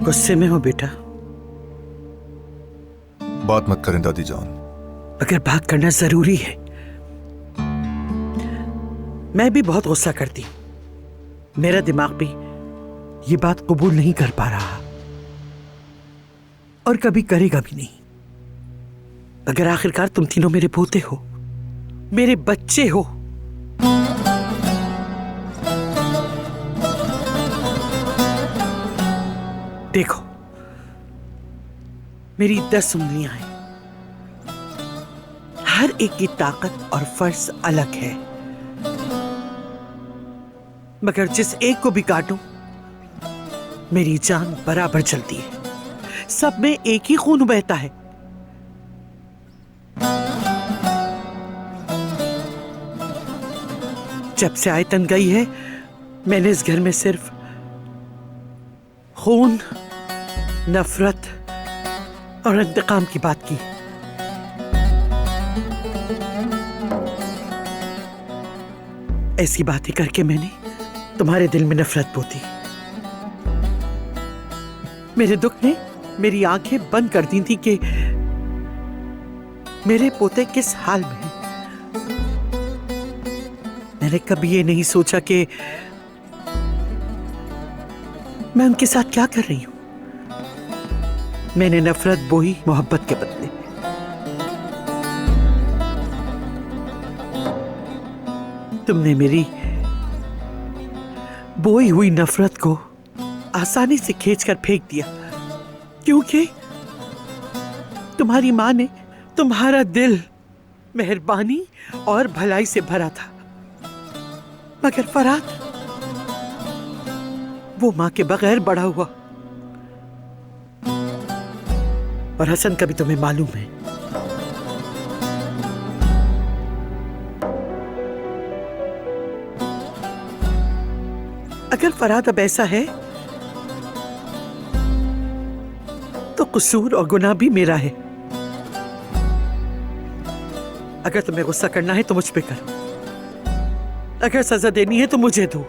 गुस्से में हो बेटा? बात मत करें दादी जान। अगर बात करना जरूरी है, मैं भी बहुत गुस्सा करती हूं। मेरा दिमाग भी ये बात कबूल नहीं कर पा रहा और कभी करेगा भी नहीं। अगर आखिरकार तुम तीनों मेरे पोते हो, मेरे बच्चे हो, देखो मेरी 10 उंगलियां हैं, हर एक की ताकत और फर्ज अलग है, मगर जिस एक को भी काटूं मेरी जान बराबर चलती है। सब में एक ही खून बहता है। जब से आयतन गई है, मैंने इस घर में सिर्फ खून, नफरत और इंतकाम की बात की। ऐसी बातें करके मैंने तुम्हारे दिल में नफरत बोती। मेरे दुख ने मेरी आंखें बंद कर दी थी कि मेरे पोते किस हाल में हैं। मैंने कभी ये नहीं सोचा कि मैं उनके साथ क्या कर रही हूं। मैंने नफरत बोई मोहब्बत के बदले। तुमने मेरी बोई हुई नफरत को आसानी से खींचकर फेंक दिया, क्योंकि तुम्हारी मां ने तुम्हारा दिल मेहरबानी और भलाई से भरा था। मगर फराद वो मां के बगैर बड़ा हुआ। और हसन का भी तुम्हें मालूम है। अगर फराद अब ऐसा है तो कसूर और गुनाह भी मेरा है। अगर तुम्हें गुस्सा करना है तो मुझ पे करो, अगर सजा देनी है तो मुझे दो।